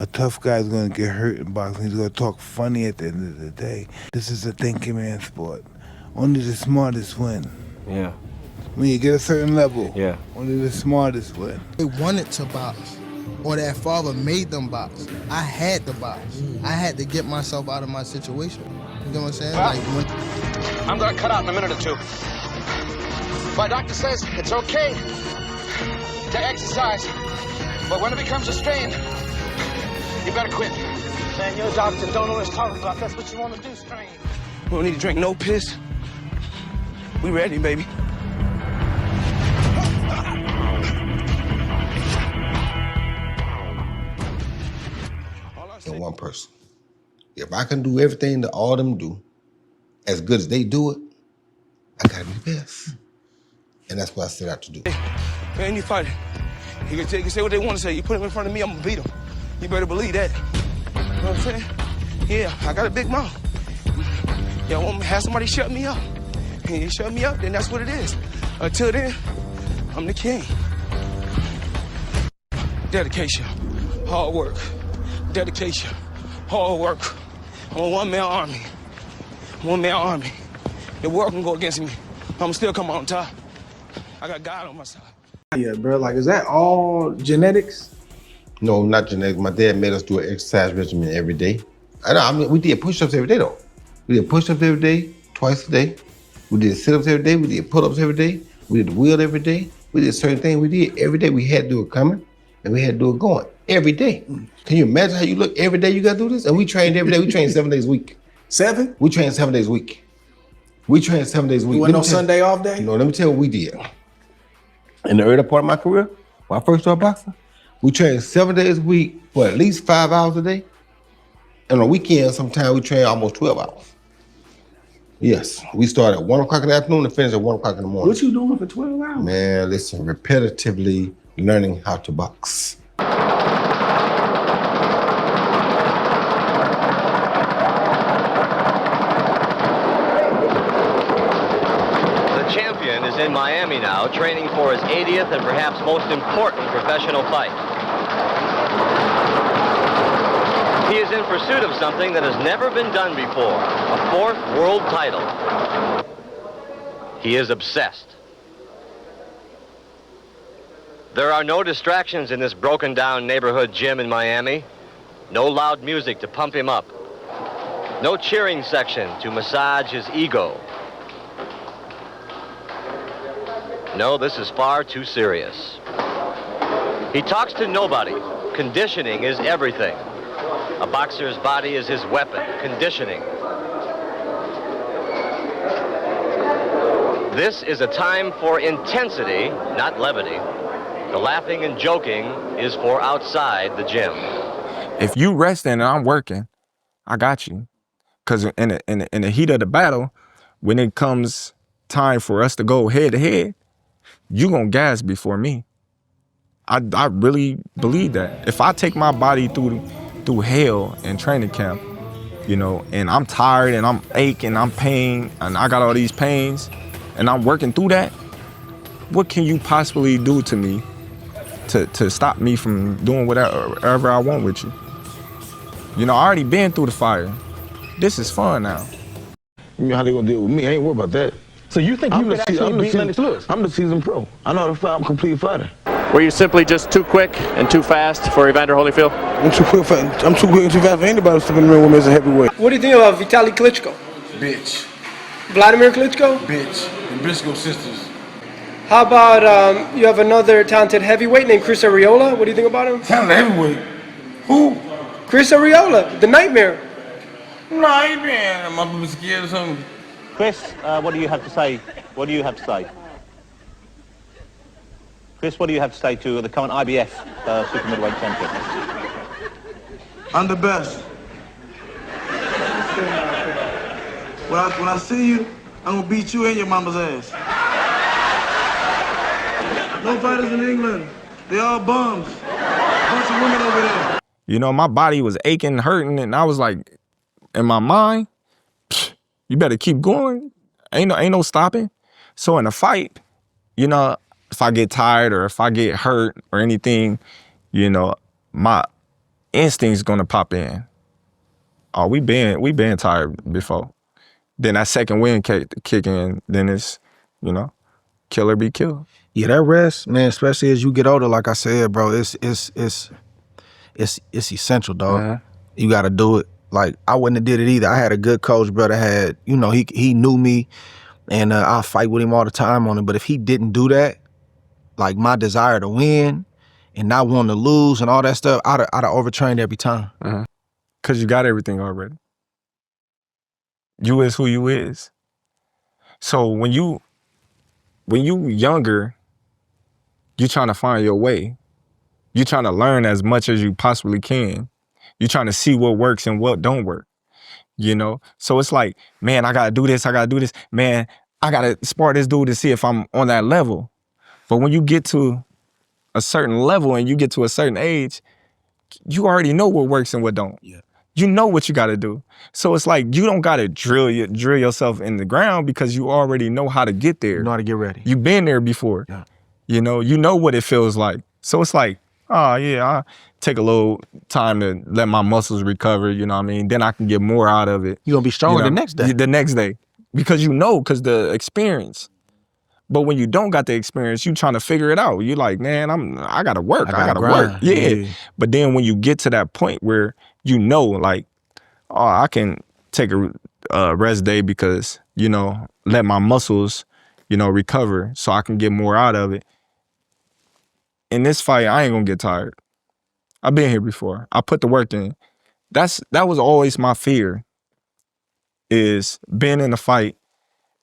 A tough guy's gonna get hurt in boxing. He's gonna talk funny at the end of the day. This is a thinking man sport. Only the smartest win. Yeah. When you get a certain level, Yeah. only the smartest win. They wanted to box, or their father made them box. I had to box. I had to get myself out of my situation. You know what I'm saying? Well, I'm gonna cut out in a minute or two. My doctor says it's okay to exercise, but when it becomes a strain, you better quit. Man, your doctor don't always talk about that's what you want to do, strain. We don't need to drink no piss. We ready, baby. In one person. If I can do everything that all of them do, as good as they do it, I gotta be the best. And that's what I set out to do. Man, you fight it. You can say what they want to say. You put them in front of me, I'm gonna beat them. You better believe that. You know what I'm saying? Yeah, I got a big mouth. Yeah, I want to have somebody shut me up. And you shut me up, then that's what it is. Until then, I'm the king. Dedication, hard work. Dedication, hard work. I'm a one-man army. One-man army. The world can go against me. I'm still come on top. I got God on my side. Yeah, bro, like, is that all genetics? No, not genetics. My dad made us do an exercise regimen every day. I mean, we did push-ups every day, though. We did push-ups every day, twice a day. We did sit-ups every day. We did pull-ups every day. We did the wheel every day. We did certain things we did every day. We had to do it coming, and we had to do it going every day. Can you imagine how you look every day you got to do this? And we trained every day. We trained 7 days a week. 7? We trained 7 days a week. We trained 7 days a week. You went no Sunday off day? No, let me tell you what we did. In the early part of my career, when I first started boxing, we trained 7 days a week for at least 5 hours a day. And on weekends, sometimes we train almost 12 hours. Yes, we started at 1 o'clock in the afternoon and finished at 1 o'clock in the morning. What you doing for 12 hours? Man, listen, repetitively learning how to box. The champion is in Miami now, training for his 80th and perhaps most important professional fight. He is in pursuit of something that has never been done before, a 4th world title. He is obsessed. There are no distractions in this broken-down neighborhood gym in Miami. No loud music to pump him up. No cheering section to massage his ego. No, this is far too serious. He talks to nobody. Conditioning is everything. A boxer's body is his weapon, conditioning. This is a time for intensity, not levity. The laughing and joking is for outside the gym. If you resting and I'm working, I got you. Cause in the heat of the battle, when it comes time for us to go head to head, you gonna gas before me. I really believe that. If I take my body through hell in training camp, you know, and I'm tired and I'm aching, I'm pain, and I got all these pains, and I'm working through that, what can you possibly do to me to stop me from doing whatever I want with you? You know, I already been through the fire. This is fun now. You know how they gonna deal with me? I ain't worried about that. So you think you could actually beat Lennox Lewis? I'm the seasoned pro. I know how to fight. I'm a complete fighter. Were you simply just too quick and too fast for Evander Holyfield? I'm too quick and too fast for anybody stepping in the ring with me as a heavyweight. What do you think about Vitaly Klitschko? Bitch. Vladimir Klitschko? Bitch. The Briscoe sisters. How about you have another talented heavyweight named Chris Arreola? What do you think about him? Talented heavyweight? Who? Chris Arreola, the Nightmare. No, I ain't been. I'm a bit scared or something. Chris, what do you have to say? What do you have to say? Chris, what do you have to say to the current IBF super middleweight champion? I'm the best. When I see you, I'm gonna beat you and your mama's ass. No fighters in England. They all bums. Bunch of women over there. You know, my body was aching, hurting, and I was like, in my mind, you better keep going. Ain't no stopping. So in a fight, you know, if I get tired or if I get hurt or anything, you know, instinct's gonna pop in. Oh, we been tired before. Then that second wind kick in, then it's, you know, kill or be killed. Yeah, that rest, man, especially as you get older, like I said, bro, it's essential, dog. You gotta do it. Like, I wouldn't have did it either. I had a good coach, brother, had, you know, he knew me, and I'll fight with him all the time on it. But if he didn't do that, like my desire to win and not want to lose and all that stuff, I'd have overtrained every time. Cause you got everything already. You is who you is. So when you younger, you trying to find your way. You trying to learn as much as you possibly can. You trying to see what works and what don't work. You know? So it's like, man, I gotta do this, Man, I gotta spar this dude to see if I'm on that level. But when you get to a certain level and you get to a certain age, you already know what works and what don't. Yeah. You know what you gotta do. So it's like, you don't gotta drill yourself in the ground because you already know how to get there. You know how to get ready. You've been there before. Yeah. You know what it feels like. So it's like, oh yeah, I take a little time to let my muscles recover, you know what I mean? Then I can get more out of it. You're gonna be stronger the next day. The next day. Because because the experience. But when you don't got the experience, you trying to figure it out. You're like, man, I gotta work. I gotta work. Yeah. But then when you get to that point where you know, like, oh, I can take a rest day because, you know, let my muscles, you know, recover so I can get more out of it. In this fight, I ain't gonna get tired. I've been here before. I put the work in. That was always my fear, is being in a fight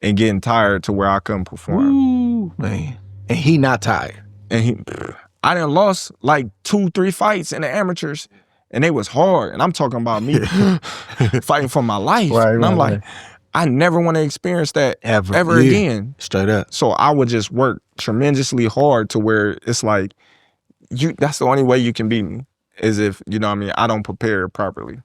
and getting tired to where I couldn't perform. Ooh, man. And he not tired. And I done lost like 2-3 fights in the amateurs, and they was hard. And I'm talking about me fighting for my life. Right, and I'm like, I never want to experience that ever again. Straight up. So I would just work tremendously hard to where it's like, that's the only way you can beat me, is if, you know what I mean, I don't prepare properly.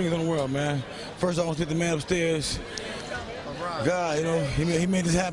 fingers on the world, man. First, I want to thank the man upstairs. God, you know, he made this happen.